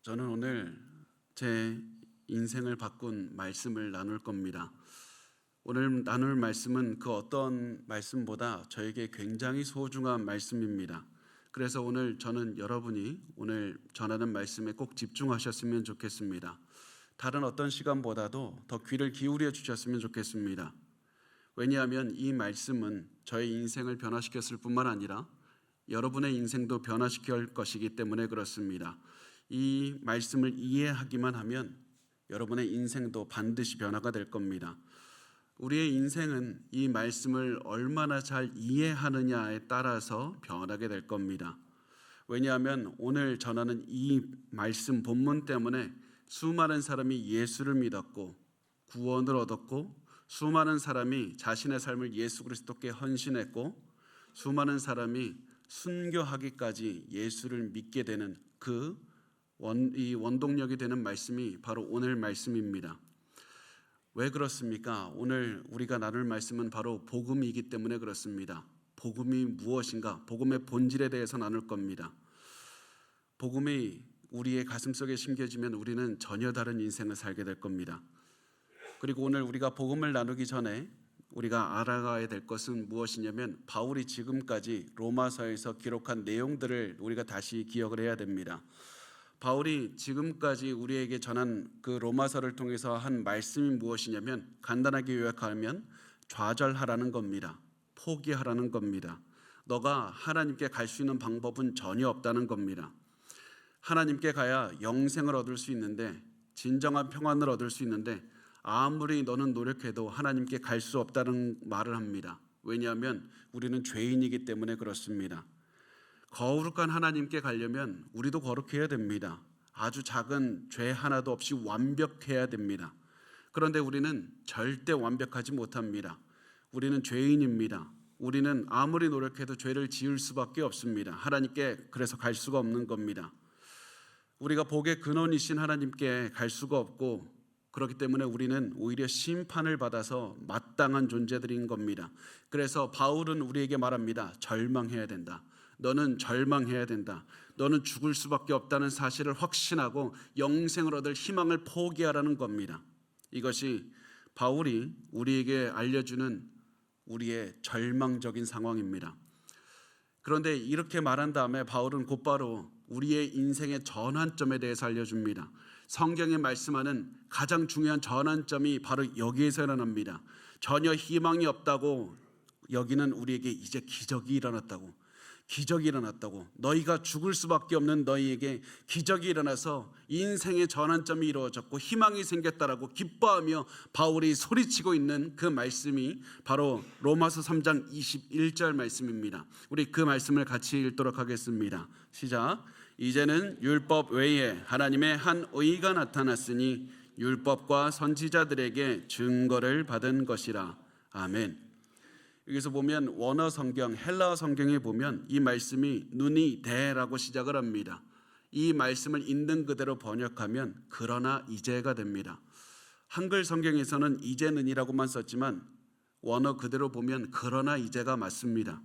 저는 오늘 제 인생을 바꾼 말씀을 나눌 겁니다. 오늘 나눌 말씀은 그 어떤 말씀보다 저에게 굉장히 소중한 말씀입니다. 그래서 오늘 저는 여러분이 오늘 전하는 말씀에 꼭 집중하셨으면 좋겠습니다. 다른 어떤 시간보다도 더 귀를 기울여 주셨으면 좋겠습니다. 왜냐하면 이 말씀은 저의 인생을 변화시켰을 뿐만 아니라 여러분의 인생도 변화시킬 것이기 때문에 그렇습니다. 이 말씀을 이해하기만 하면 여러분의 인생도 반드시 변화가 될 겁니다. 우리의 인생은 이 말씀을 얼마나 잘 이해하느냐에 따라서 변하게 될 겁니다. 왜냐하면 오늘 전하는 이 말씀 본문 때문에 수많은 사람이 예수를 믿었고 구원을 얻었고, 수많은 사람이 자신의 삶을 예수 그리스도께 헌신했고, 수많은 사람이 순교하기까지 예수를 믿게 되는 이 원동력이 되는 말씀이 바로 오늘 말씀입니다. 왜 그렇습니까? 오늘 우리가 나눌 말씀은 바로 복음이기 때문에 그렇습니다. 복음이 무엇인가? 복음의 본질에 대해서 나눌 겁니다. 복음이 우리의 가슴속에 심겨지면 우리는 전혀 다른 인생을 살게 될 겁니다. 그리고 오늘 우리가 복음을 나누기 전에 우리가 알아가야 될 것은 무엇이냐면 바울이 지금까지 로마서에서 기록한 내용들을 우리가 다시 기억을 해야 됩니다. 바울이 지금까지 우리에게 전한 그 로마서를 통해서 한 말씀이 무엇이냐면 간단하게 요약하면 좌절하라는 겁니다. 포기하라는 겁니다. 너가 하나님께 갈 수 있는 방법은 전혀 없다는 겁니다. 하나님께 가야 영생을 얻을 수 있는데, 진정한 평안을 얻을 수 있는데 아무리 너는 노력해도 하나님께 갈 수 없다는 말을 합니다. 왜냐하면 우리는 죄인이기 때문에 그렇습니다. 거룩한 하나님께 가려면 우리도 거룩해야 됩니다. 아주 작은 죄 하나도 없이 완벽해야 됩니다. 그런데 우리는 절대 완벽하지 못합니다. 우리는 죄인입니다. 우리는 아무리 노력해도 죄를 지을 수밖에 없습니다. 하나님께 그래서 갈 수가 없는 겁니다. 우리가 복의 근원이신 하나님께 갈 수가 없고, 그렇기 때문에 우리는 오히려 심판을 받아서 마땅한 존재들인 겁니다. 그래서 바울은 우리에게 말합니다. 절망해야 된다. 너는 절망해야 된다. 너는 죽을 수밖에 없다는 사실을 확신하고 영생을 얻을 희망을 포기하라는 겁니다. 이것이 바울이 우리에게 알려주는 우리의 절망적인 상황입니다. 그런데 이렇게 말한 다음에 바울은 곧바로 우리의 인생의 전환점에 대해서 알려줍니다. 성경에 말씀하는 가장 중요한 전환점이 바로 여기에서 일어납니다. 전혀 희망이 없다고 여기는 우리에게 이제 기적이 일어났다고. 기적이 일어났다고. 너희가 죽을 수밖에 없는 너희에게 기적이 일어나서 인생의 전환점이 이루어졌고 희망이 생겼다라고 기뻐하며 바울이 소리치고 있는 그 말씀이 바로 로마서 3장 21절 말씀입니다. 우리 그 말씀을 같이 읽도록 하겠습니다. 시작. 이제는 율법 외에 하나님의 한 의가 나타났으니 율법과 선지자들에게 증거를 받은 것이라. 아멘. 여기서 보면 원어 성경, 헬라어 성경에 보면 이 말씀이 눈이 대라고 시작을 합니다. 이 말씀을 있는 그대로 번역하면 그러나 이제가 됩니다. 한글 성경에서는 이제는이라고만 썼지만 원어 그대로 보면 그러나 이제가 맞습니다.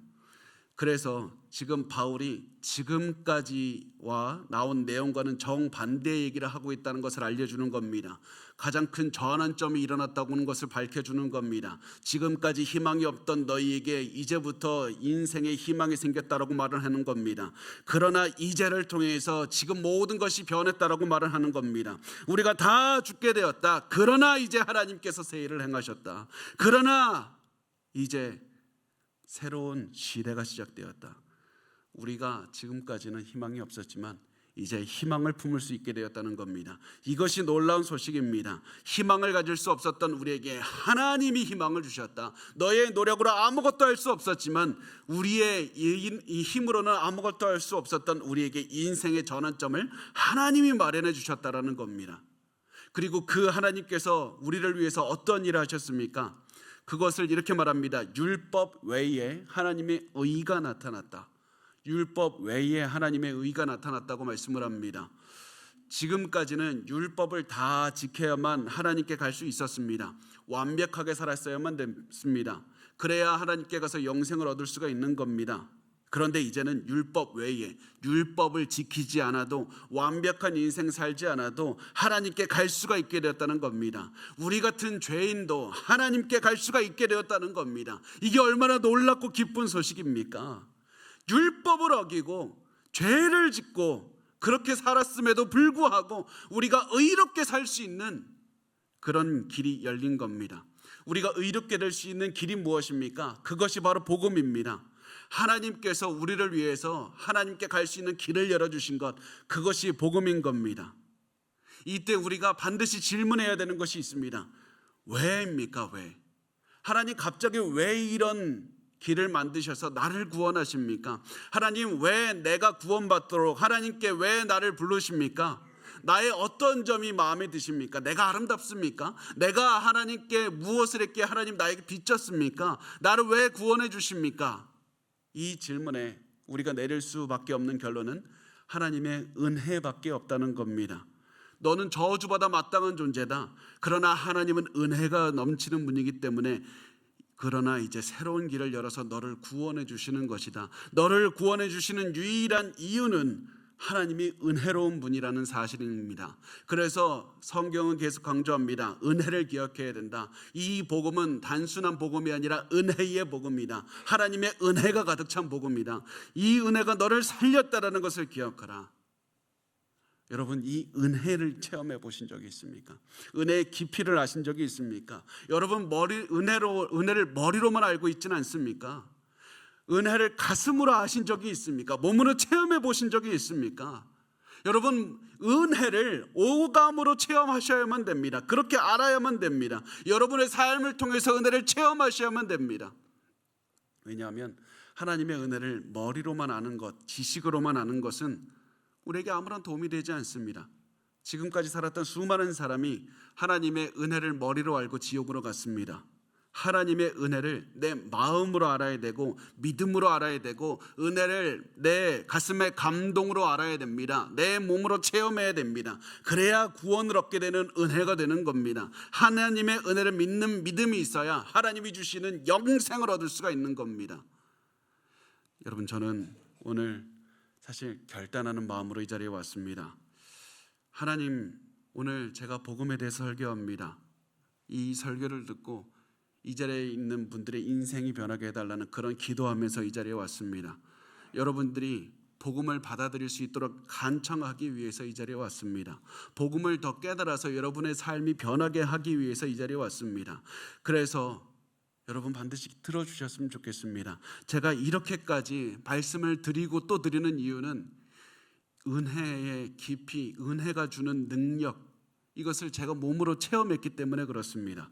그래서 지금 바울이 지금까지와 나온 내용과는 정반대의 얘기를 하고 있다는 것을 알려주는 겁니다. 가장 큰 전환점이 일어났다고 하는 것을 밝혀주는 겁니다. 지금까지 희망이 없던 너희에게 이제부터 인생의 희망이 생겼다라고 말을 하는 겁니다. 그러나 이제를 통해서 지금 모든 것이 변했다라고 말을 하는 겁니다. 우리가 다 죽게 되었다. 그러나 이제 하나님께서 새 일을 행하셨다. 그러나 이제 새로운 시대가 시작되었다. 우리가 지금까지는 희망이 없었지만 이제 희망을 품을 수 있게 되었다는 겁니다. 이것이 놀라운 소식입니다. 희망을 가질 수 없었던 우리에게 하나님이 희망을 주셨다. 너의 노력으로 아무것도 할 수 없었지만 우리의 이 힘으로는 아무것도 할 수 없었던 우리에게 인생의 전환점을 하나님이 마련해 주셨다라는 겁니다. 그리고 그 하나님께서 우리를 위해서 어떤 일을 하셨습니까? 그것을 이렇게 말합니다. 율법 외에 하나님의 의가 나타났다. 율법 외에 하나님의 의가 나타났다고 말씀을 합니다. 지금까지는 율법을 다 지켜야만 하나님께 갈 수 있었습니다. 완벽하게 살았어야만 됐습니다. 그래야 하나님께 가서 영생을 얻을 수가 있는 겁니다. 그런데 이제는 율법 외에 율법을 지키지 않아도 완벽한 인생 살지 않아도 하나님께 갈 수가 있게 되었다는 겁니다. 우리 같은 죄인도 하나님께 갈 수가 있게 되었다는 겁니다. 이게 얼마나 놀랍고 기쁜 소식입니까? 율법을 어기고 죄를 짓고 그렇게 살았음에도 불구하고 우리가 의롭게 살 수 있는 그런 길이 열린 겁니다. 우리가 의롭게 될 수 있는 길이 무엇입니까? 그것이 바로 복음입니다. 하나님께서 우리를 위해서 하나님께 갈 수 있는 길을 열어주신 것, 그것이 복음인 겁니다. 이때 우리가 반드시 질문해야 되는 것이 있습니다. 왜입니까? 왜? 하나님 갑자기 왜 이런 길을 만드셔서 나를 구원하십니까? 하나님 왜 내가 구원받도록 하나님께 왜 나를 부르십니까? 나의 어떤 점이 마음에 드십니까? 내가 아름답습니까? 내가 하나님께 무엇을 했기에 하나님 나에게 빚졌습니까? 나를 왜 구원해 주십니까? 이 질문에 우리가 내릴 수밖에 없는 결론은 하나님의 은혜밖에 없다는 겁니다. 너는 저주받아 마땅한 존재다. 그러나 하나님은 은혜가 넘치는 분이기 때문에 그러나 이제 새로운 길을 열어서 너를 구원해 주시는 것이다. 너를 구원해 주시는 유일한 이유는 하나님이 은혜로운 분이라는 사실입니다. 그래서 성경은 계속 강조합니다. 은혜를 기억해야 된다. 이 복음은 단순한 복음이 아니라 은혜의 복음이다. 하나님의 은혜가 가득 찬 복음이다. 이 은혜가 너를 살렸다라는 것을 기억하라. 여러분, 이 은혜를 체험해 보신 적이 있습니까? 은혜의 깊이를 아신 적이 있습니까? 여러분, 은혜를 머리로만 알고 있지는 않습니까? 은혜를 가슴으로 아신 적이 있습니까? 몸으로 체험해 보신 적이 있습니까? 여러분, 은혜를 오감으로 체험하셔야만 됩니다. 그렇게 알아야만 됩니다. 여러분의 삶을 통해서 은혜를 체험하셔야만 됩니다. 왜냐하면 하나님의 은혜를 머리로만 아는 것, 지식으로만 아는 것은 우리에게 아무런 도움이 되지 않습니다. 지금까지 살았던 수많은 사람이 하나님의 은혜를 머리로 알고 지옥으로 갔습니다. 하나님의 은혜를 내 마음으로 알아야 되고 믿음으로 알아야 되고 은혜를 내 가슴의 감동으로 알아야 됩니다. 내 몸으로 체험해야 됩니다. 그래야 구원을 얻게 되는 은혜가 되는 겁니다. 하나님의 은혜를 믿는 믿음이 있어야 하나님이 주시는 영생을 얻을 수가 있는 겁니다. 여러분, 저는 오늘 사실 결단하는 마음으로 이 자리에 왔습니다. 하나님, 오늘 제가 복음에 대해서 설교합니다. 이 설교를 듣고 이 자리에 있는 분들의 인생이 변하게 해달라는 그런 기도하면서 이 자리에 왔습니다. 여러분들이 복음을 받아들일 수 있도록 간청하기 위해서 이 자리에 왔습니다. 복음을 더 깨달아서 여러분의 삶이 변하게 하기 위해서 이 자리에 왔습니다. 그래서 여러분 반드시 들어주셨으면 좋겠습니다. 제가 이렇게까지 말씀을 드리고 또 드리는 이유는 은혜의 깊이, 은혜가 주는 능력, 이것을 제가 몸으로 체험했기 때문에 그렇습니다.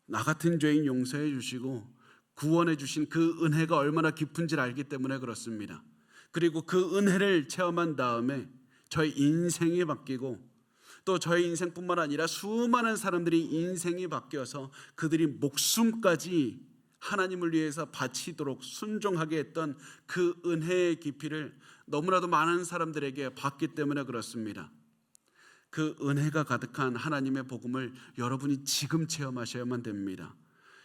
나 같은 죄인 용서해 주시고 구원해 주신 그 은혜가 얼마나 깊은지를 알기 때문에 그렇습니다. 그리고 그 은혜를 체험한 다음에 저의 인생이 바뀌고 또 저의 인생뿐만 아니라 수많은 사람들이 인생이 바뀌어서 그들이 목숨까지 하나님을 위해서 바치도록 순종하게 했던 그 은혜의 깊이를 너무나도 많은 사람들에게 받기 때문에 그렇습니다. 그 은혜가 가득한 하나님의 복음을 여러분이 지금 체험하셔야만 됩니다.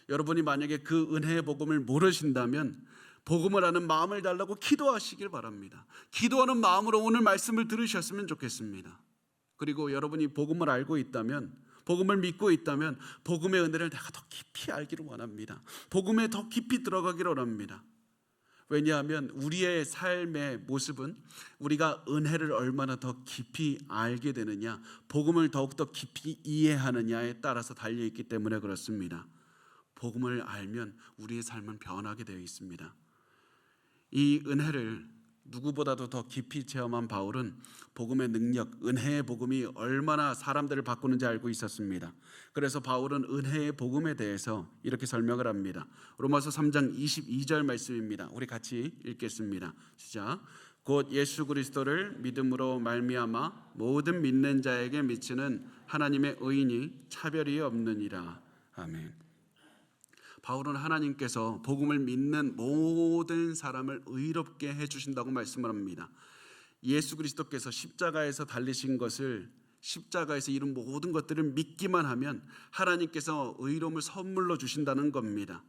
여러분이 만약에 그 은혜의 복음을 모르신다면 복음을 아는 마음을 달라고 기도하시길 바랍니다. 기도하는 마음으로 오늘 말씀을 들으셨으면 좋겠습니다. 그리고 여러분이 복음을 알고 있다면, 복음을 믿고 있다면 복음의 은혜를 내가 더 깊이 알기를 원합니다. 복음에 더 깊이 들어가기를 원합니다. 왜냐하면 우리의 삶의 모습은 우리가 은혜를 얼마나 더 깊이 알게 되느냐, 복음을 더욱더 깊이 이해하느냐에 따라서 달려있기 때문에 그렇습니다. 복음을 알면 우리의 삶은 변하게 되어 있습니다. 이 은혜를 누구보다도 더 깊이 체험한 바울은 복음의 능력, 은혜의 복음이 얼마나 사람들을 바꾸는지 알고 있었습니다. 그래서 바울은 은혜의 복음에 대해서 이렇게 설명을 합니다. 로마서 3장 22절 말씀입니다. 우리 같이 읽겠습니다. 시작. 곧 예수 그리스도를 믿음으로 말미암아 모든 믿는 자에게 미치는 하나님의 의인이 차별이 없느니라. 아멘. 바울은 하나님께서 복음을 믿는 모든 사람을 의롭게 해주신다고 말씀을 합니다. 예수 그리스도께서 십자가에서 달리신 것을, 십자가에서 이룬 모든 것들을 믿기만 하면 하나님께서 의로움을 선물로 주신다는 겁니다.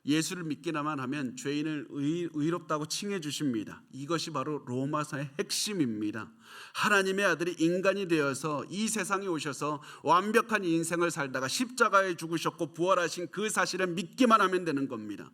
예수를 믿기나만 하면 죄인을 의롭다고 칭해 주십니다. 이것이 바로 로마서의 핵심입니다. 하나님의 아들이 인간이 되어서 이 세상에 오셔서 완벽한 인생을 살다가 십자가에 죽으셨고 부활하신 그 사실을 믿기만 하면 되는 겁니다.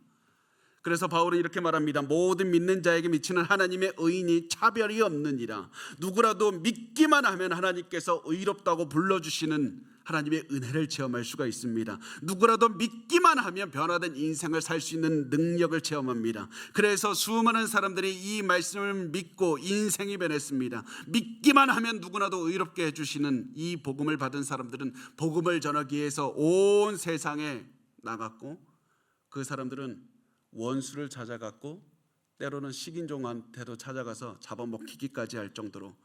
그래서 바울은 이렇게 말합니다. 모든 믿는 자에게 미치는 하나님의 의인이 차별이 없느니라. 누구라도 믿기만 하면 하나님께서 의롭다고 불러주시는 하나님의 은혜를 체험할 수가 있습니다. 누구라도 믿기만 하면 변화된 인생을 살 수 있는 능력을 체험합니다. 그래서 수많은 사람들이 이 말씀을 믿고 인생이 변했습니다. 믿기만 하면 누구나도 의롭게 해주시는 이 복음을 받은 사람들은 복음을 전하기 위해서 온 세상에 나갔고, 그 사람들은 원수를 찾아갔고 때로는 식인종한테도 찾아가서 잡아먹히기까지 할 정도로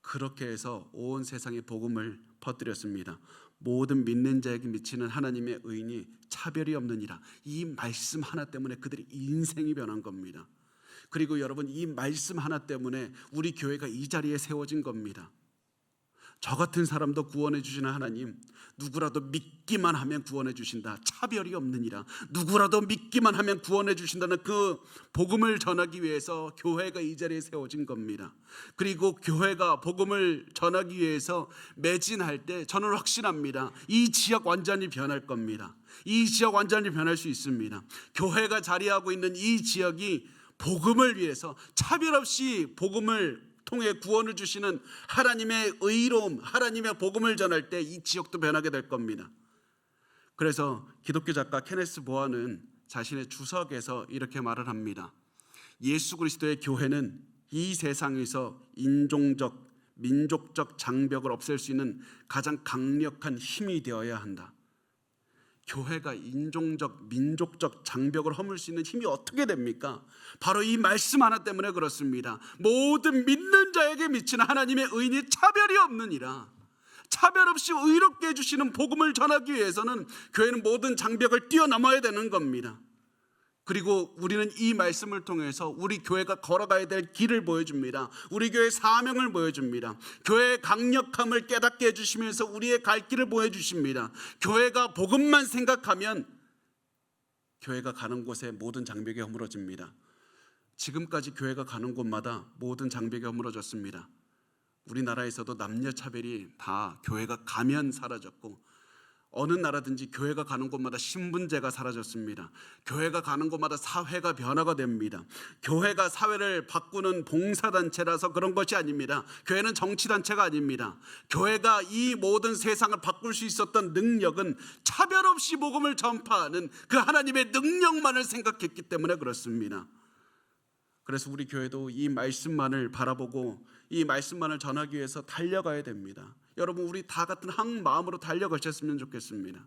그렇게 해서 온 세상에 복음을 퍼뜨렸습니다. 모든 믿는 자에게 미치는 하나님의 의인이 차별이 없느니라. 이 말씀 하나 때문에 그들의 인생이 변한 겁니다. 그리고 여러분, 이 말씀 하나 때문에 우리 교회가 이 자리에 세워진 겁니다. 저 같은 사람도 구원해 주시는 하나님, 누구라도 믿기만 하면 구원해 주신다. 차별이 없느니라. 누구라도 믿기만 하면 구원해 주신다는 그 복음을 전하기 위해서 교회가 이 자리에 세워진 겁니다. 그리고 교회가 복음을 전하기 위해서 매진할 때 저는 확신합니다. 이 지역 완전히 변할 겁니다. 이 지역 완전히 변할 수 있습니다. 교회가 자리하고 있는 이 지역이 복음을 위해서 차별 없이 복음을 통해 구원을 주시는 하나님의 의로움, 하나님의 복음을 전할 때 이 지역도 변하게 될 겁니다. 그래서 기독교 작가 케네스 보아는 자신의 주석에서 이렇게 말을 합니다. 예수 그리스도의 교회는 이 세상에서 인종적, 민족적 장벽을 없앨 수 있는 가장 강력한 힘이 되어야 한다. 교회가 인종적, 민족적 장벽을 허물 수 있는 힘이 어떻게 됩니까? 바로 이 말씀 하나 때문에 그렇습니다. 모든 믿는 자에게 미치는 하나님의 의인이 차별이 없느니라. 차별 없이 의롭게 해주시는 복음을 전하기 위해서는 교회는 모든 장벽을 뛰어넘어야 되는 겁니다. 그리고 우리는 이 말씀을 통해서 우리 교회가 걸어가야 될 길을 보여줍니다. 우리 교회의 사명을 보여줍니다. 교회의 강력함을 깨닫게 해주시면서 우리의 갈 길을 보여주십니다. 교회가 복음만 생각하면 교회가 가는 곳에 모든 장벽이 허물어집니다. 지금까지 교회가 가는 곳마다 모든 장벽이 허물어졌습니다. 우리나라에서도 남녀 차별이 다 교회가 가면 사라졌고, 어느 나라든지 교회가 가는 곳마다 신분제가 사라졌습니다. 교회가 가는 곳마다 사회가 변화가 됩니다. 교회가 사회를 바꾸는 봉사단체라서 그런 것이 아닙니다. 교회는 정치단체가 아닙니다. 교회가 이 모든 세상을 바꿀 수 있었던 능력은 차별 없이 복음을 전파하는 그 하나님의 능력만을 생각했기 때문에 그렇습니다. 그래서 우리 교회도 이 말씀만을 바라보고 이 말씀만을 전하기 위해서 달려가야 됩니다. 여러분, 우리 다 같은 한 마음으로 달려가셨으면 좋겠습니다.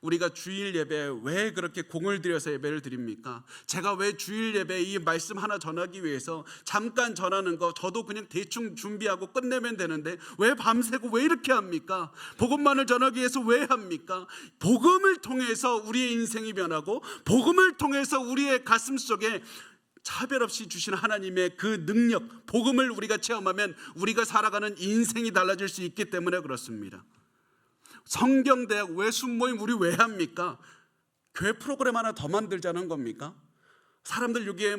우리가 주일 예배에 왜 그렇게 공을 들여서 예배를 드립니까? 제가 왜 주일 예배에 이 말씀 하나 전하기 위해서 잠깐 전하는 거 저도 그냥 대충 준비하고 끝내면 되는데 왜 밤새고 왜 이렇게 합니까? 복음만을 전하기 위해서 왜 합니까? 복음을 통해서 우리의 인생이 변하고 복음을 통해서 우리의 가슴 속에 차별 없이 주신 하나님의 그 능력, 복음을 우리가 체험하면 우리가 살아가는 인생이 달라질 수 있기 때문에 그렇습니다. 성경대학 왜 순모임 우리 왜 합니까? 교회 프로그램 하나 더 만들자는 겁니까? 사람들 여기에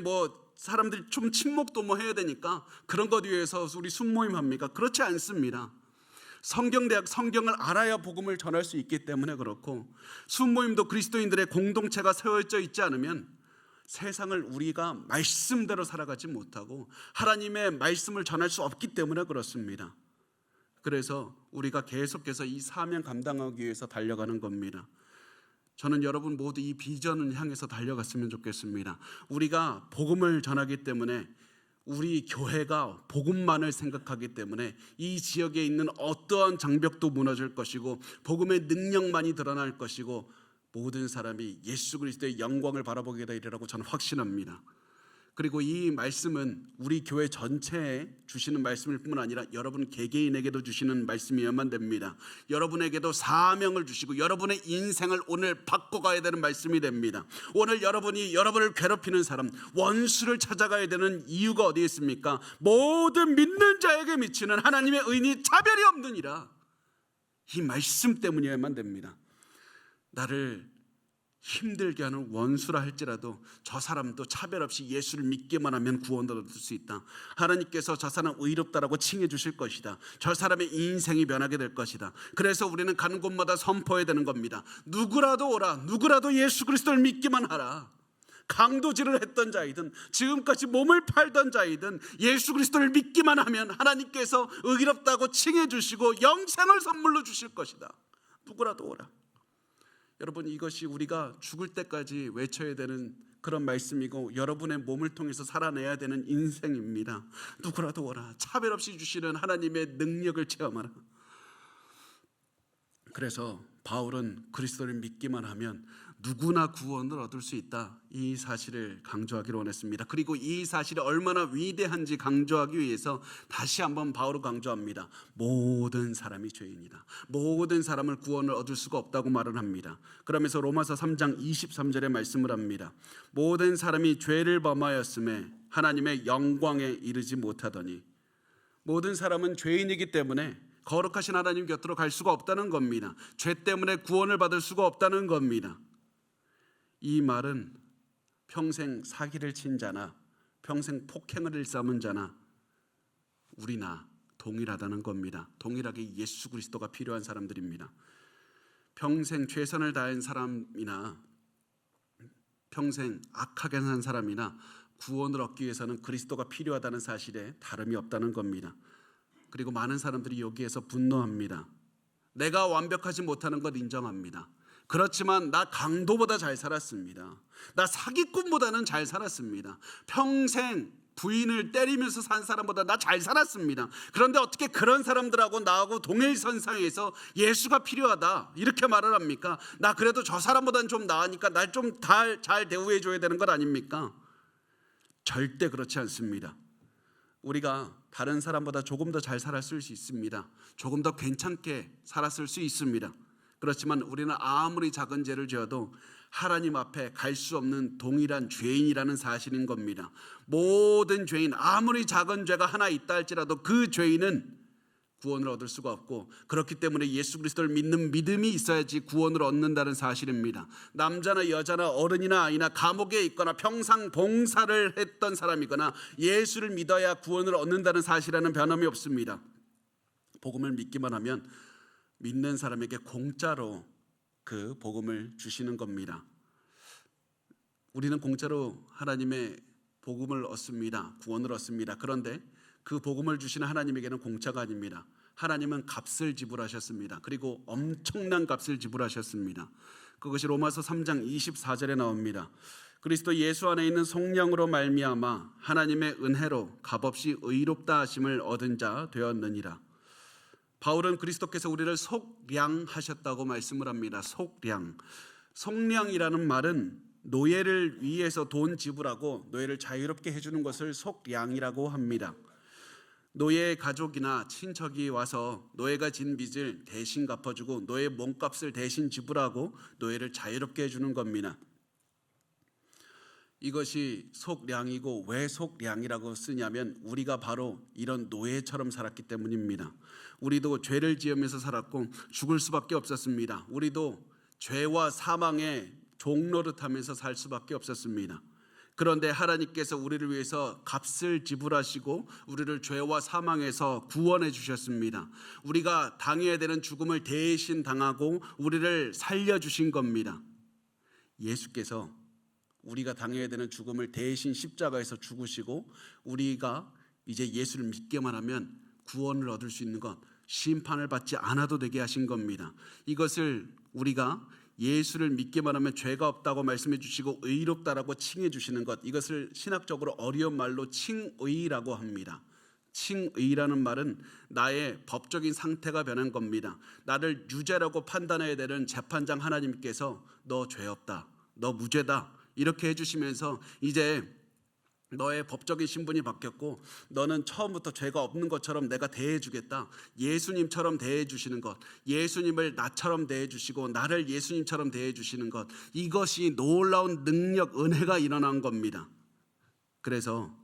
사람들이 좀 친목도 해야 되니까 그런 것 위해서 우리 순모임 합니까? 그렇지 않습니다. 성경대학, 성경을 알아야 복음을 전할 수 있기 때문에 그렇고, 순모임도 그리스도인들의 공동체가 세워져 있지 않으면 세상을 우리가 말씀대로 살아가지 못하고 하나님의 말씀을 전할 수 없기 때문에 그렇습니다. 그래서 우리가 계속해서 이 사명 감당하기 위해서 달려가는 겁니다. 저는 여러분 모두 이 비전을 향해서 달려갔으면 좋겠습니다. 우리가 복음을 전하기 때문에, 우리 교회가 복음만을 생각하기 때문에 이 지역에 있는 어떠한 장벽도 무너질 것이고 복음의 능력만이 드러날 것이고 모든 사람이 예수 그리스도의 영광을 바라보게 되리라고 저는 확신합니다. 그리고 이 말씀은 우리 교회 전체에 주시는 말씀일 뿐만 아니라 여러분 개개인에게도 주시는 말씀이어야만 됩니다. 여러분에게도 사명을 주시고 여러분의 인생을 오늘 바꿔가야 되는 말씀이 됩니다. 오늘 여러분이 여러분을 괴롭히는 사람, 원수를 찾아가야 되는 이유가 어디에 있습니까? 모든 믿는 자에게 미치는 하나님의 의인이 차별이 없느니라. 이 말씀 때문이어야만 됩니다. 나를 힘들게 하는 원수라 할지라도 저 사람도 차별 없이 예수를 믿기만 하면 구원을 얻을 수 있다. 하나님께서 저 사람 의롭다라고 칭해 주실 것이다. 저 사람의 인생이 변하게 될 것이다. 그래서 우리는 가는 곳마다 선포해야 되는 겁니다. 누구라도 오라. 누구라도 예수 그리스도를 믿기만 하라. 강도질을 했던 자이든 지금까지 몸을 팔던 자이든 예수 그리스도를 믿기만 하면 하나님께서 의롭다고 칭해 주시고 영생을 선물로 주실 것이다. 누구라도 오라. 여러분, 이것이 우리가 죽을 때까지 외쳐야 되는 그런 말씀이고 여러분의 몸을 통해서 살아내야 되는 인생입니다. 누구라도 오라. 차별 없이 주시는 하나님의 능력을 체험하라. 그래서 바울은 그리스도를 믿기만 하면 누구나 구원을 얻을 수 있다, 이 사실을 강조하기로 원했습니다. 그리고 이 사실이 얼마나 위대한지 강조하기 위해서 다시 한번 바울은 강조합니다. 모든 사람이 죄인이다. 모든 사람을 구원을 얻을 수가 없다고 말을 합니다. 그러면서 로마서 3장 23절에 말씀을 합니다. 모든 사람이 죄를 범하였음에 하나님의 영광에 이르지 못하더니, 모든 사람은 죄인이기 때문에 거룩하신 하나님 곁으로 갈 수가 없다는 겁니다. 죄 때문에 구원을 받을 수가 없다는 겁니다. 이 말은 평생 사기를 친 자나 평생 폭행을 일삼은 자나 우리나 동일하다는 겁니다. 동일하게 예수 그리스도가 필요한 사람들입니다. 평생 최선을 다한 사람이나 평생 악하게 산 사람이나 구원을 얻기 위해서는 그리스도가 필요하다는 사실에 다름이 없다는 겁니다. 그리고 많은 사람들이 여기에서 분노합니다. 내가 완벽하지 못하는 것 인정합니다. 그렇지만 나 강도보다 잘 살았습니다. 나 사기꾼보다는 잘 살았습니다. 평생 부인을 때리면서 산 사람보다 나 잘 살았습니다. 그런데 어떻게 그런 사람들하고 나하고 동일선상에서 예수가 필요하다 이렇게 말을 합니까? 나 그래도 저 사람보다는 좀 나으니까 날 좀 잘 대우해 줘야 되는 것 아닙니까? 절대 그렇지 않습니다. 우리가 다른 사람보다 조금 더 잘 살았을 수 있습니다. 조금 더 괜찮게 살았을 수 있습니다. 그렇지만 우리는 아무리 작은 죄를 지어도 하나님 앞에 갈 수 없는 동일한 죄인이라는 사실인 겁니다. 모든 죄인, 아무리 작은 죄가 하나 있다 할지라도 그 죄인은 구원을 얻을 수가 없고, 그렇기 때문에 예수 그리스도를 믿는 믿음이 있어야지 구원을 얻는다는 사실입니다. 남자나 여자나 어른이나 아이나 감옥에 있거나 평생 봉사를 했던 사람이거나 예수를 믿어야 구원을 얻는다는 사실에는 변함이 없습니다. 복음을 믿기만 하면 믿는 사람에게 공짜로 그 복음을 주시는 겁니다. 우리는 공짜로 하나님의 복음을 얻습니다. 구원을 얻습니다. 그런데 그 복음을 주시는 하나님에게는 공짜가 아닙니다. 하나님은 값을 지불하셨습니다. 그리고 엄청난 값을 지불하셨습니다. 그것이 로마서 3장 24절에 나옵니다. 그리스도 예수 안에 있는 성령으로 말미암아 하나님의 은혜로 값없이 의롭다 하심을 얻은 자 되었느니라. 바울은 그리스도께서 우리를 속량하셨다고 말씀을 합니다. 속량이라는 말은 노예를 위해서 돈 지불하고 노예를 자유롭게 해주는 것을 속량이라고 합니다. 노예의 가족이나 친척이 와서 노예가 진 빚을 대신 갚아주고 노예 몸값을 대신 지불하고 노예를 자유롭게 해주는 겁니다. 이것이 속량이고 왜 속량이라고 쓰냐면 우리가 바로 이런 노예처럼 살았기 때문입니다. 우리도 죄를 지으면서 살았고 죽을 수밖에 없었습니다. 우리도 죄와 사망의 종노릇하면서 살 수밖에 없었습니다. 그런데 하나님께서 우리를 위해서 값을 지불하시고 우리를 죄와 사망에서 구원해 주셨습니다. 우리가 당해야 되는 죽음을 대신 당하고 우리를 살려주신 겁니다. 예수께서 우리가 당해야 되는 죽음을 대신 십자가에서 죽으시고 우리가 이제 예수를 믿기만 하면 구원을 얻을 수 있는 것, 심판을 받지 않아도 되게 하신 겁니다. 이것을 우리가 예수를 믿기만 하면 죄가 없다고 말씀해 주시고 의롭다라고 칭해 주시는 것, 이것을 신학적으로 어려운 말로 칭의라고 합니다. 칭의라는 말은 나의 법적인 상태가 변한 겁니다. 나를 유죄라고 판단해야 되는 재판장 하나님께서 너 죄 없다, 너 무죄다 이렇게 해주시면서 이제 너의 법적인 신분이 바뀌었고 너는 처음부터 죄가 없는 것처럼 내가 대해주겠다. 예수님처럼 대해주시는 것, 예수님을 나처럼 대해주시고 나를 예수님처럼 대해주시는 것, 이것이 놀라운 능력, 은혜가 일어난 겁니다. 그래서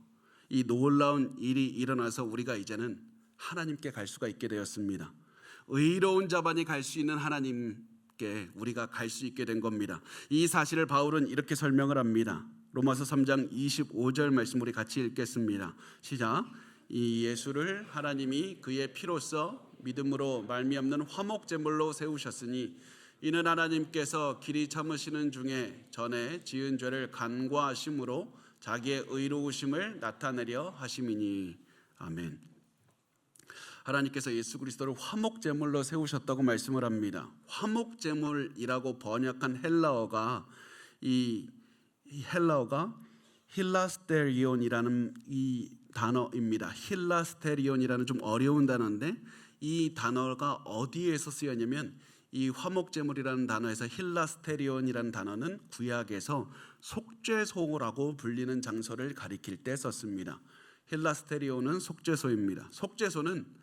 이 놀라운 일이 일어나서 우리가 이제는 하나님께 갈 수가 있게 되었습니다. 의로운 자만이 갈 수 있는 하나님, 자유롭게 우리가 갈 수 있게 된 겁니다. 이 사실을 바울은 이렇게 설명을 합니다. 로마서 3장 25절 말씀 우리 같이 읽겠습니다. 시작. 이 예수를 하나님이 그의 피로써 믿음으로 말미암는 화목제물로 세우셨으니 이는 하나님께서 길이 참으시는 중에 전에 지은 죄를 간과하심으로 자기의 의로우심을 나타내려 하심이니. 아멘. 하나님께서 예수 그리스도를 화목제물로 세우셨다고 말씀을 합니다. 화목제물이라고 번역한 헬라어가 이 헬라어가 힐라스테리온이라는 이 단어입니다. 힐라스테리온이라는 좀 어려운 단어인데 이 단어가 어디에서 쓰였냐면 이 화목제물이라는 단어에서 힐라스테리온이라는 단어는 구약에서 속죄소라고 불리는 장소를 가리킬 때 썼습니다. 힐라스테리온은 속죄소입니다. 속죄소는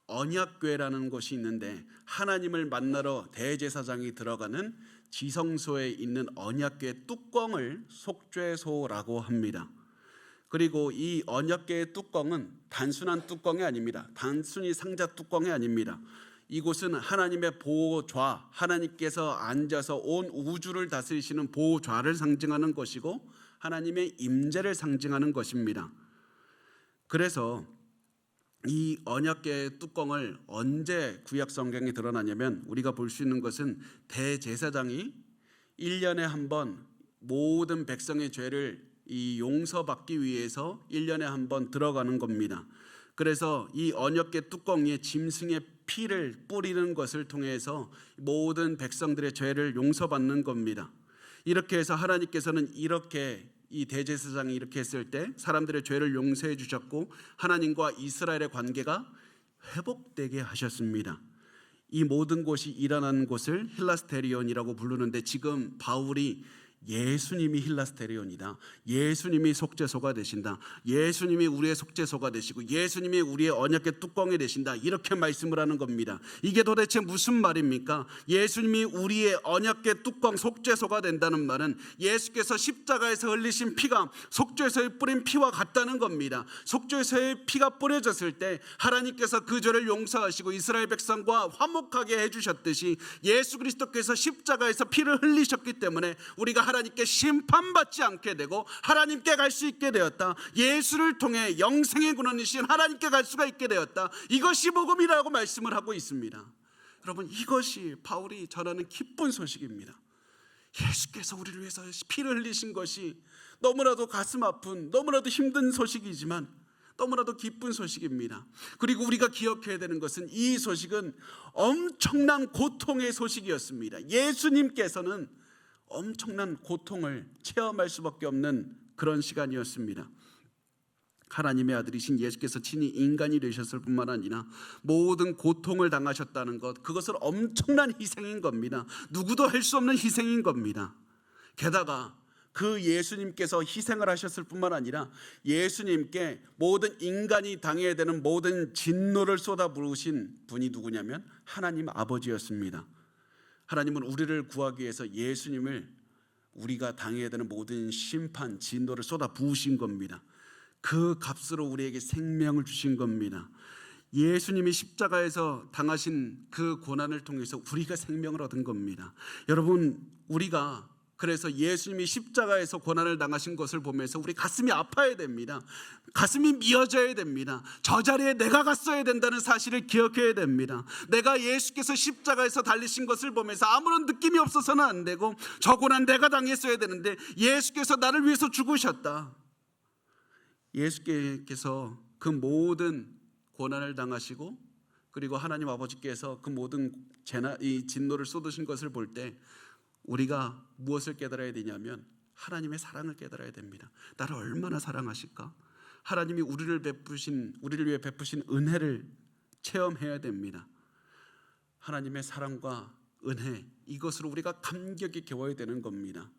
언약궤라는 곳이 있는데 하나님을 만나러 대제사장이 들어가는 지성소에 있는 언약궤 뚜껑을 속죄소라고 합니다. 그리고 이 언약궤의 뚜껑은 단순한 뚜껑이 아닙니다. 단순히 상자 뚜껑이 아닙니다. 이곳은 하나님의 보좌, 하나님께서 앉아서 온 우주를 다스리시는 보좌를 상징하는 것이고 하나님의 임재를 상징하는 것입니다. 그래서 이 언약궤의 뚜껑을 언제 구약 성경에 드러나냐면 우리가 볼 수 있는 것은 대제사장이 1년에 한 번 모든 백성의 죄를 이 용서받기 위해서 1년에 한 번 들어가는 겁니다. 그래서 이 언약궤 뚜껑에 짐승의 피를 뿌리는 것을 통해서 모든 백성들의 죄를 용서받는 겁니다. 이렇게 해서 하나님께서는 이렇게 이 대제사장이 이렇게 했을 때 사람들의 죄를 용서해 주셨고 하나님과 이스라엘의 관계가 회복되게 하셨습니다. 이 모든 것이 일어나는 곳을 힐라스테리온이라고 부르는데 지금 바울이 예수님이 힐라스테리온이다. 예수님이 속죄소가 되신다. 예수님이 우리의 속죄소가 되시고 예수님이 우리의 언약궤 뚜껑이 되신다. 이렇게 말씀을 하는 겁니다. 이게 도대체 무슨 말입니까? 예수님이 우리의 언약궤 뚜껑 속죄소가 된다는 말은 예수께서 십자가에서 흘리신 피가 속죄소에 뿌린 피와 같다는 겁니다. 속죄소에 피가 뿌려졌을 때 하나님께서 그 죄를 용서하시고 이스라엘 백성과 화목하게 해주셨듯이 예수 그리스도께서 십자가에서 피를 흘리셨기 때문에 우리가 하나님께 심판받지 않게 되고 하나님께 갈 수 있게 되었다. 예수를 통해 영생의 근원이신 하나님께 갈 수가 있게 되었다. 이것이 복음이라고 말씀을 하고 있습니다. 여러분, 이것이 바울이 전하는 기쁜 소식입니다. 예수께서 우리를 위해서 피를 흘리신 것이 너무나도 가슴 아픈, 너무나도 힘든 소식이지만 너무나도 기쁜 소식입니다. 그리고 우리가 기억해야 되는 것은 이 소식은 엄청난 고통의 소식이었습니다. 예수님께서는 엄청난 고통을 체험할 수밖에 없는 그런 시간이었습니다. 하나님의 아들이신 예수께서 친히 인간이 되셨을 뿐만 아니라 모든 고통을 당하셨다는 것, 그것은 엄청난 희생인 겁니다. 누구도 할 수 없는 희생인 겁니다. 게다가 그 예수님께서 희생을 하셨을 뿐만 아니라 예수님께 모든 인간이 당해야 되는 모든 진노를 쏟아부으신 분이 누구냐면 하나님 아버지였습니다. 하나님은 우리를 구하기 위해서 예수님을 우리가 당해야 되는 모든 심판, 진노를 쏟아 부으신 겁니다. 그 값으로 우리에게 생명을 주신 겁니다. 예수님이 십자가에서 당하신 그 고난을 통해서 우리가 생명을 얻은 겁니다. 여러분, 우리가 그래서 예수님이 십자가에서 고난을 당하신 것을 보면서 우리 가슴이 아파야 됩니다. 가슴이 미어져야 됩니다. 저 자리에 내가 갔어야 된다는 사실을 기억해야 됩니다. 내가 예수께서 십자가에서 달리신 것을 보면서 아무런 느낌이 없어서는 안 되고 저 고난 내가 당했어야 되는데 예수께서 나를 위해서 죽으셨다. 예수께서 그 모든 고난을 당하시고 그리고 하나님 아버지께서 그 모든 이 진노를 쏟으신 것을 볼 때 우리가 무엇을 깨달아야 되냐면 하나님의 사랑을 깨달아야 됩니다. 나를 얼마나 사랑하실까? 하나님이 우리를 위해 베푸신 은혜를 체험해야 됩니다. 하나님의 사랑과 은혜, 이것으로 우리가 감격이 겨워야 되는 겁니다.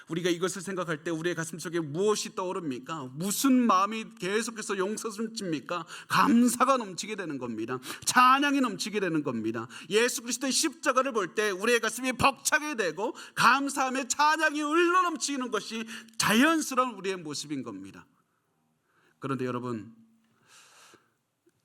우리가 이것을 생각할 때 우리의 가슴속에 무엇이 떠오릅니까? 무슨 마음이 계속해서 용서를 줍니까? 감사가 넘치게 되는 겁니다. 찬양이 넘치게 되는 겁니다. 예수 그리스도의 십자가를 볼 때 우리의 가슴이 벅차게 되고 감사함에 찬양이 흘러 넘치는 것이 자연스러운 우리의 모습인 겁니다. 그런데 여러분,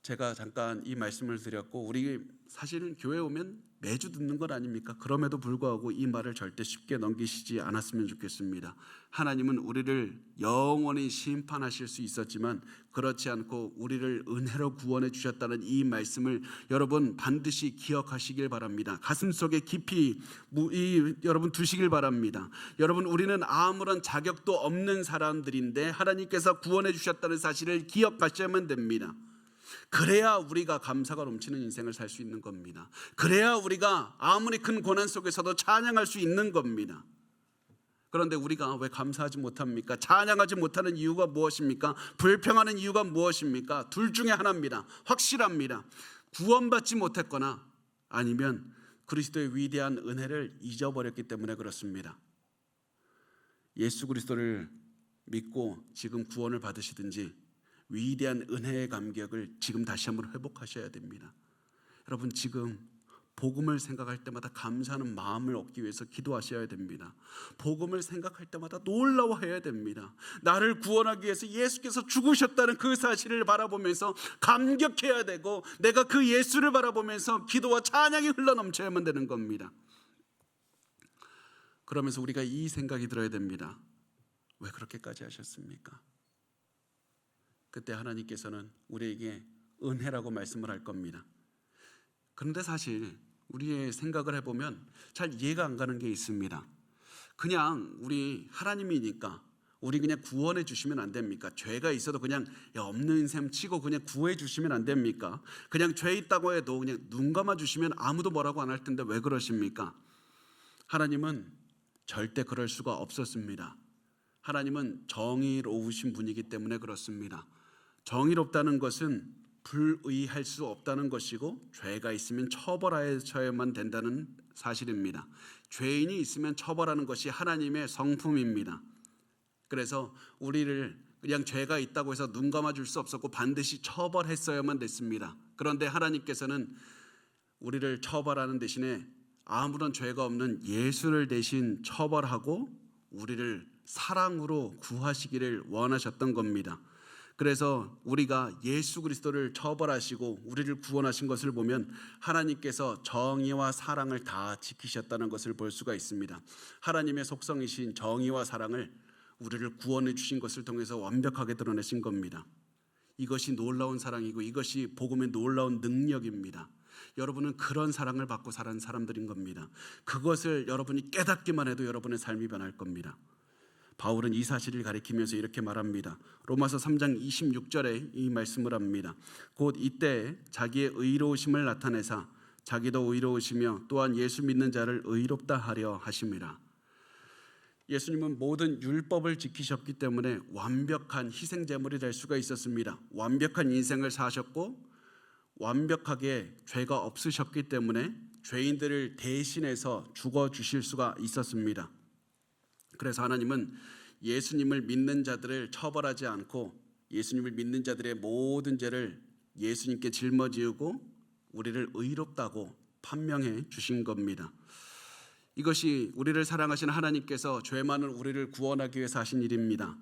제가 잠깐 이 말씀을 드렸고, 우리 사실은 교회 오면 매주 듣는 것 아닙니까? 그럼에도 불구하고 이 말을 절대 쉽게 넘기시지 않았으면 좋겠습니다. 하나님은 우리를 영원히 심판하실 수 있었지만 그렇지 않고 우리를 은혜로 구원해 주셨다는 이 말씀을 여러분 반드시 기억하시길 바랍니다. 가슴속에 깊이 여러분 두시길 바랍니다. 여러분, 우리는 아무런 자격도 없는 사람들인데 하나님께서 구원해 주셨다는 사실을 기억하셔야만 됩니다. 그래야 우리가 감사가 넘치는 인생을 살 수 있는 겁니다. 그래야 우리가 아무리 큰 고난 속에서도 찬양할 수 있는 겁니다. 그런데 우리가 왜 감사하지 못합니까? 찬양하지 못하는 이유가 무엇입니까? 불평하는 이유가 무엇입니까? 둘 중에 하나입니다. 확실합니다. 구원받지 못했거나 아니면 그리스도의 위대한 은혜를 잊어버렸기 때문에 그렇습니다. 예수 그리스도를 믿고 지금 구원을 받으시든지 위대한 은혜의 감격을 지금 다시 한번 회복하셔야 됩니다. 여러분, 지금 복음을 생각할 때마다 감사하는 마음을 얻기 위해서 기도하셔야 됩니다. 복음을 생각할 때마다 놀라워해야 됩니다. 나를 구원하기 위해서 예수께서 죽으셨다는 그 사실을 바라보면서 감격해야 되고, 내가 그 예수를 바라보면서 기도와 찬양이 흘러넘쳐야만 되는 겁니다. 그러면서 우리가 이 생각이 들어야 됩니다. 왜 그렇게까지 하셨습니까? 그때 하나님께서는 우리에게 은혜라고 말씀을 할 겁니다. 그런데 사실 우리의 생각을 해보면 잘 이해가 안 가는 게 있습니다. 그냥 우리 하나님이니까 우리 그냥 구원해 주시면 안 됩니까? 죄가 있어도 그냥 없는 셈 치고 그냥 구해 주시면 안 됩니까? 그냥 죄 있다고 해도 그냥 눈 감아 주시면 아무도 뭐라고 안 할 텐데 왜 그러십니까? 하나님은 절대 그럴 수가 없었습니다. 하나님은 정의로우신 분이기 때문에 그렇습니다. 정의롭다는 것은 불의할 수 없다는 것이고, 죄가 있으면 처벌하셔야만 된다는 사실입니다. 죄인이 있으면 처벌하는 것이 하나님의 성품입니다. 그래서 우리를 그냥 죄가 있다고 해서 눈 감아줄 수 없었고 반드시 처벌했어야만 됐습니다. 그런데 하나님께서는 우리를 처벌하는 대신에 아무런 죄가 없는 예수를 대신 처벌하고 우리를 사랑으로 구하시기를 원하셨던 겁니다. 그래서 우리가 예수 그리스도를 처벌하시고 우리를 구원하신 것을 보면 하나님께서 정의와 사랑을 다 지키셨다는 것을 볼 수가 있습니다. 하나님의 속성이신 정의와 사랑을 우리를 구원해 주신 것을 통해서 완벽하게 드러내신 겁니다. 이것이 놀라운 사랑이고 이것이 복음의 놀라운 능력입니다. 여러분은 그런 사랑을 받고 살아온 사람들인 겁니다. 그것을 여러분이 깨닫기만 해도 여러분의 삶이 변할 겁니다. 바울은 이 사실을 가리키면서 이렇게 말합니다. 로마서 3장 26절에 이 말씀을 합니다. 곧 이때 자기의 의로우심을 나타내사 자기도 의로우시며 또한 예수 믿는 자를 의롭다 하려 하심이라. 예수님은 모든 율법을 지키셨기 때문에 완벽한 희생제물이 될 수가 있었습니다. 완벽한 인생을 사셨고 완벽하게 죄가 없으셨기 때문에 죄인들을 대신해서 죽어주실 수가 있었습니다. 그래서 하나님은 예수님을 믿는 자들을 처벌하지 않고 예수님을 믿는 자들의 모든 죄를 예수님께 짊어지고 우리를 의롭다고 판명해 주신 겁니다. 이것이 우리를 사랑하시는 하나님께서 죄 많은 우리를 구원하기 위해서 하신 일입니다.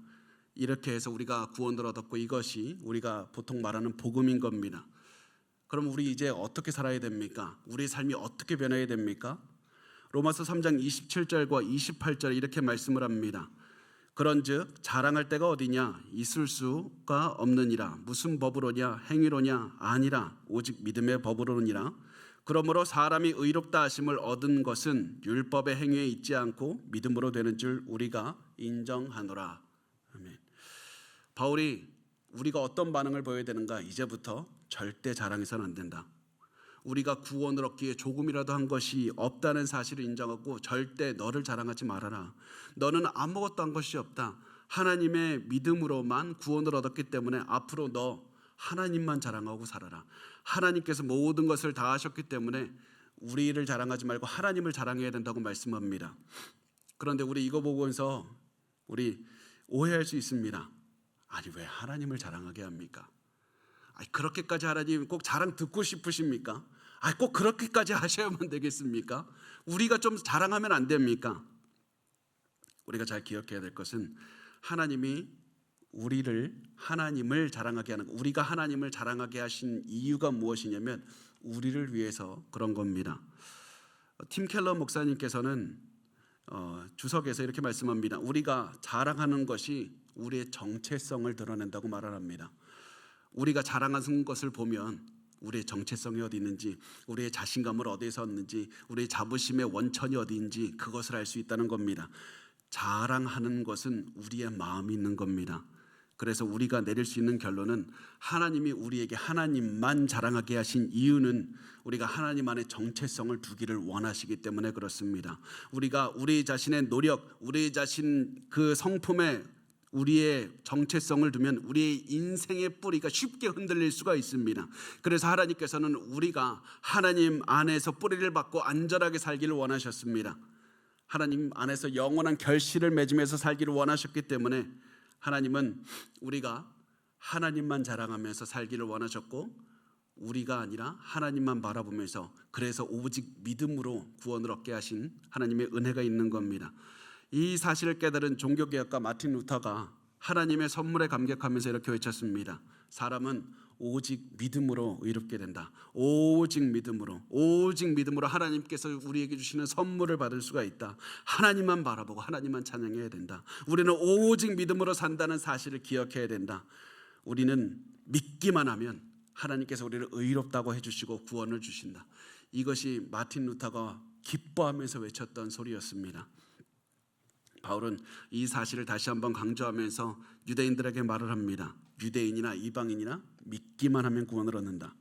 이렇게 해서 우리가 구원을 얻었고 이것이 우리가 보통 말하는 복음인 겁니다. 그럼 우리 이제 어떻게 살아야 됩니까? 우리의 삶이 어떻게 변해야 됩니까? 로마서 3장 27절과 28절에 이렇게 말씀을 합니다. 그런즉 자랑할 데가 어디냐? 있을 수가 없느니라. 무슨 법으로냐? 행위로냐? 아니라 오직 믿음의 법으로니라. 그러므로 사람이 의롭다 하심을 얻은 것은 율법의 행위에 있지 않고 믿음으로 되는 줄 우리가 인정하노라. 아멘. 바울이 우리가 어떤 반응을 보여야 되는가? 이제부터 절대 자랑해서는 안 된다. 우리가 구원을 얻기에 조금이라도 한 것이 없다는 사실을 인정하고 절대 너를 자랑하지 말아라. 너는 아무것도 한 것이 없다. 하나님의 믿음으로만 구원을 얻었기 때문에 앞으로 너 하나님만 자랑하고 살아라. 하나님께서 모든 것을 다 하셨기 때문에 우리를 자랑하지 말고 하나님을 자랑해야 된다고 말씀합니다. 그런데 우리 이거 보면서 우리 오해할 수 있습니다. 아니 왜 하나님을 자랑하게 합니까? 아니 그렇게까지 하나님 꼭 자랑 듣고 싶으십니까? 아니 꼭 그렇게까지 하셔야만 되겠습니까? 우리가 좀 자랑하면 안 됩니까? 우리가 잘 기억해야 될 것은 하나님이 우리를 하나님을 자랑하게 하는, 우리가 하나님을 자랑하게 하신 이유가 무엇이냐면 우리를 위해서 그런 겁니다. 팀 켈러 목사님께서는 주석에서 이렇게 말씀합니다. 우리가 자랑하는 것이 우리의 정체성을 드러낸다고 말을 합니다. 우리가 자랑하는 것을 보면 우리의 정체성이 어디 있는지, 우리의 자신감을 어디에서 얻는지, 우리의 자부심의 원천이 어디인지 그것을 알 수 있다는 겁니다. 자랑하는 것은 우리의 마음이 있는 겁니다. 그래서 우리가 내릴 수 있는 결론은 하나님이 우리에게 하나님만 자랑하게 하신 이유는 우리가 하나님 안에 정체성을 두기를 원하시기 때문에 그렇습니다. 우리가 우리 자신의 노력, 우리 자신 그 성품에 우리의 정체성을 두면 우리의 인생의 뿌리가 쉽게 흔들릴 수가 있습니다. 그래서 하나님께서는 우리가 하나님 안에서 뿌리를 받고 안전하게 살기를 원하셨습니다. 하나님 안에서 영원한 결실을 맺으면서 살기를 원하셨기 때문에 하나님은 우리가 하나님만 자랑하면서 살기를 원하셨고, 우리가 아니라 하나님만 바라보면서, 그래서 오직 믿음으로 구원을 얻게 하신 하나님의 은혜가 있는 겁니다. 이 사실을 깨달은 종교개혁가 마틴 루터가 하나님의 선물에 감격하면서 이렇게 외쳤습니다. 사람은 오직 믿음으로 의롭게 된다. 오직 믿음으로 하나님께서 우리에게 주시는 선물을 받을 수가 있다. 하나님만 바라보고 하나님만 찬양해야 된다. 우리는 오직 믿음으로 산다는 사실을 기억해야 된다. 우리는 믿기만 하면 하나님께서 우리를 의롭다고 해주시고 구원을 주신다. 이것이 마틴 루터가 기뻐하면서 외쳤던 소리였습니다. 바울은 이 사실을 다시 한번 강조하면서 유대인들에게 말을 합니다. 유대인이나 이방인이나 믿기만 하면 구원을 얻는다.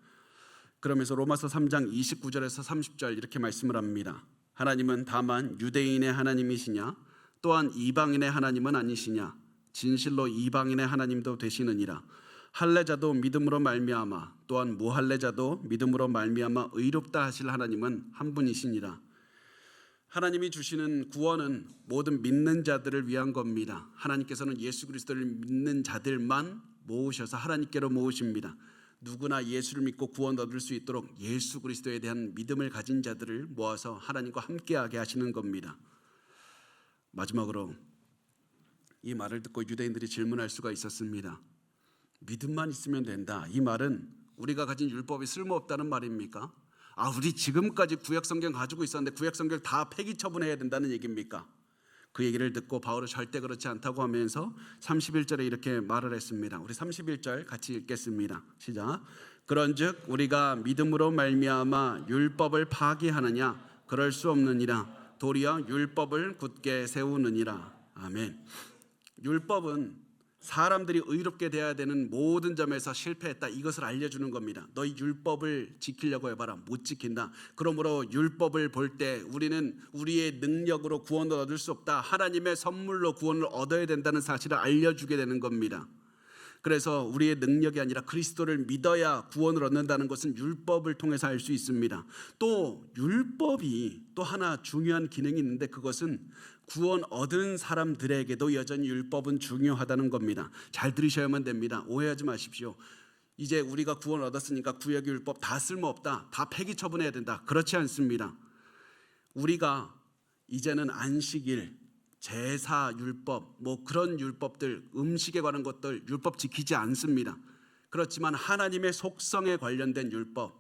그러면서 로마서 3장 29절에서 30절 이렇게 말씀을 합니다. 하나님은 다만 유대인의 하나님이시냐, 또한 이방인의 하나님은 아니시냐, 진실로 이방인의 하나님도 되시느니라. 할례자도 믿음으로 말미암아, 또한 무할례자도 믿음으로 말미암아 의롭다 하실 하나님은 한 분이시니라. 하나님이 주시는 구원은 모든 믿는 자들을 위한 겁니다. 하나님께서는 예수 그리스도를 믿는 자들만 모으셔서 하나님께로 모으십니다. 누구나 예수를 믿고 구원 얻을 수 있도록 예수 그리스도에 대한 믿음을 가진 자들을 모아서 하나님과 함께하게 하시는 겁니다. 마지막으로 이 말을 듣고 유대인들이 질문할 수가 있었습니다. 믿음만 있으면 된다. 이 말은 우리가 가진 율법이 쓸모없다는 말입니까? 우리 지금까지 구약성경 가지고 있었는데 구약성경 다 폐기 처분해야 된다는 얘기입니까? 그 얘기를 듣고 바울은 절대 그렇지 않다고 하면서 31절에 이렇게 말을 했습니다. 우리 31절 같이 읽겠습니다. 시작. 그런즉 우리가 믿음으로 말미암아 율법을 파기하느냐? 그럴 수 없느니라. 도리어 율법을 굳게 세우느니라. 아멘. 율법은 사람들이 의롭게 되어야 되는 모든 점에서 실패했다, 이것을 알려주는 겁니다. 너희 율법을 지키려고 해봐라, 못 지킨다. 그러므로 율법을 볼 때 우리는 우리의 능력으로 구원을 얻을 수 없다, 하나님의 선물로 구원을 얻어야 된다는 사실을 알려주게 되는 겁니다. 그래서 우리의 능력이 아니라 그리스도를 믿어야 구원을 얻는다는 것은 율법을 통해서 알 수 있습니다. 또 율법이 또 하나 중요한 기능이 있는데, 그것은 구원 얻은 사람들에게도 여전히 율법은 중요하다는 겁니다. 잘 들으셔야만 됩니다. 오해하지 마십시오. 이제 우리가 구원 얻었으니까 구약의 율법 다 쓸모없다, 다 폐기 처분해야 된다, 그렇지 않습니다. 우리가 이제는 안식일, 제사 율법, 그런 율법들, 음식에 관한 것들 율법 지키지 않습니다. 그렇지만 하나님의 속성에 관련된 율법,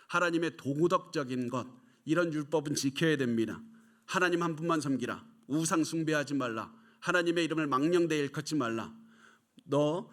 하나님의 도덕적인 것, 이런 율법은 지켜야 됩니다. 하나님 한 분만 섬기라, 우상 숭배하지 말라, 하나님의 이름을 망령되이 일컫지 말라,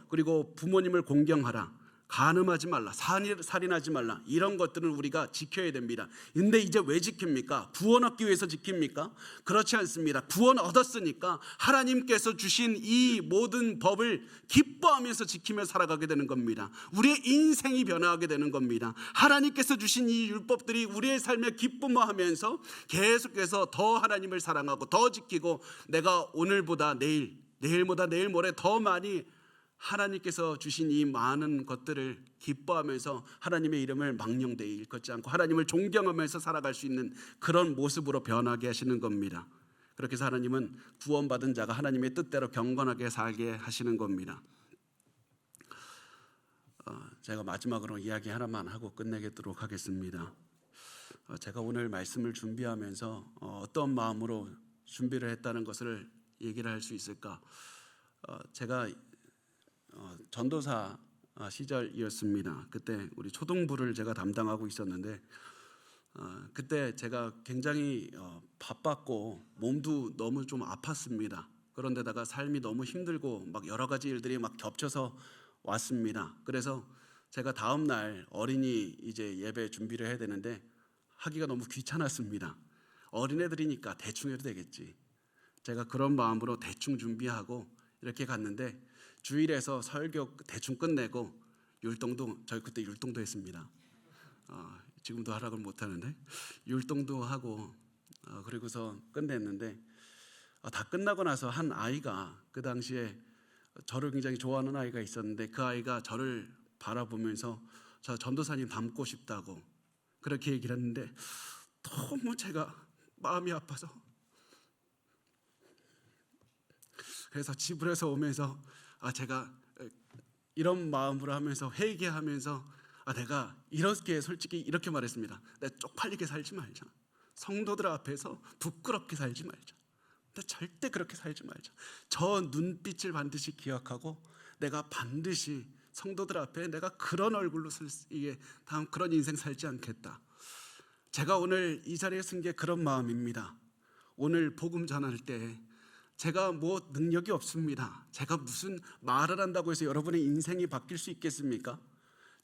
그리고 부모님을 공경하라, 간음하지 말라, 살인하지 말라, 이런 것들을 우리가 지켜야 됩니다. 근데 이제 왜 지킵니까? 구원 얻기 위해서 지킵니까? 그렇지 않습니다. 구원 얻었으니까 하나님께서 주신 이 모든 법을 기뻐하면서 지키며 살아가게 되는 겁니다. 우리의 인생이 변화하게 되는 겁니다. 하나님께서 주신 이 율법들이 우리의 삶에 기쁨하면서 계속해서 더 하나님을 사랑하고 더 지키고, 내가 오늘보다 내일보다 내일 모레 더 많이 하나님께서 주신 이 많은 것들을 기뻐하면서 하나님의 이름을 망령되이 일컫지 않고 하나님을 존경하면서 살아갈 수 있는 그런 모습으로 변하게 하시는 겁니다. 그렇게 해서 하나님은 구원받은 자가 하나님의 뜻대로 경건하게 살게 하시는 겁니다. 제가 마지막으로 이야기 하나만 하고 끝내도록 하겠습니다. 제가 오늘 말씀을 준비하면서 어떤 마음으로 준비를 했다는 것을 얘기를 할 수 있을까? 제가 전도사 시절이었습니다. 그때 우리 초동부를 제가 담당하고 있었는데 그때 제가 굉장히 바빴고 몸도 너무 좀 아팠습니다. 그런데다가 삶이 너무 힘들고 막 여러 가지 일들이 막 겹쳐서 왔습니다. 그래서 제가 다음 날 어린이 이제 예배 준비를 해야 되는데 하기가 너무 귀찮았습니다. 어린애들이니까 대충 해도 되겠지. 제가 그런 마음으로 대충 준비하고 이렇게 갔는데 주일에서 설교 대충 끝내고 율동도 저희 그때 율동도 했습니다. 지금도 하라고 못 하는데 율동도 하고 그리고서 끝냈는데 다 끝나고 나서 한 아이가 그 당시에 저를 굉장히 좋아하는 아이가 있었는데 그 아이가 저를 바라보면서 저 전도사님 닮고 싶다고 그렇게 얘기를 했는데 너무 제가 마음이 아파서 그래서 집으로서 오면서 제가 이런 마음으로 하면서 회개하면서 내가 이렇게 솔직히 이렇게 말했습니다. 내가 쪽팔리게 살지 말자. 성도들 앞에서 부끄럽게 살지 말자. 절대 그렇게 살지 말자. 저 눈빛을 반드시 기억하고 내가 반드시 성도들 앞에 내가 그런 얼굴로 다음 그런 인생 살지 않겠다. 제가 오늘 이 자리에 쓴 게 그런 마음입니다. 오늘 복음 전할 때 제가 뭐 능력이 없습니다. 제가 무슨 말을 한다고 해서 여러분의 인생이 바뀔 수 있겠습니까?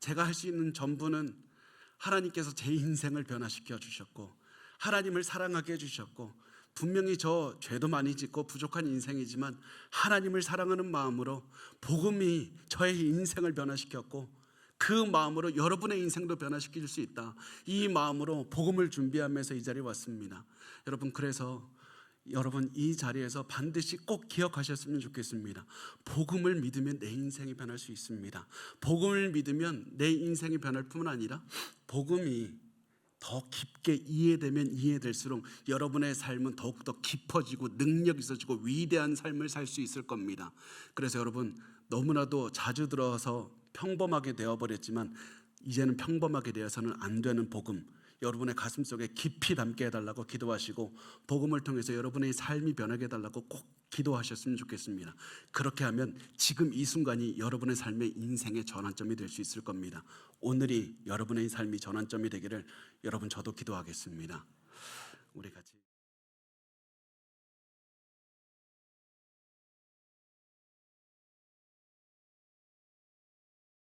제가 할 수 있는 전부는 하나님께서 제 인생을 변화시켜 주셨고 하나님을 사랑하게 해주셨고 분명히 저 죄도 많이 짓고 부족한 인생이지만 하나님을 사랑하는 마음으로 복음이 저의 인생을 변화시켰고 그 마음으로 여러분의 인생도 변화시킬 수 있다. 이 마음으로 복음을 준비하면서 이 자리에 왔습니다. 여러분 그래서 여러분 이 자리에서 반드시 꼭 기억하셨으면 좋겠습니다. 복음을 믿으면 내 인생이 변할 수 있습니다. 복음을 믿으면 내 인생이 변할 뿐만 아니라 복음이 더 깊게 이해되면 이해될수록 여러분의 삶은 더욱더 깊어지고 능력 있어지고 위대한 삶을 살 수 있을 겁니다. 그래서 여러분 너무나도 자주 들어서 평범하게 되어버렸지만 이제는 평범하게 되어서는 안 되는 복음 여러분의 가슴 속에 깊이 담게 해달라고 기도하시고 복음을 통해서 여러분의 삶이 변하게 해달라고 꼭 기도하셨으면 좋겠습니다. 그렇게 하면 지금 이 순간이 여러분의 삶의 인생의 전환점이 될 수 있을 겁니다. 오늘이 여러분의 삶이 전환점이 되기를 여러분 저도 기도하겠습니다. 우리 같이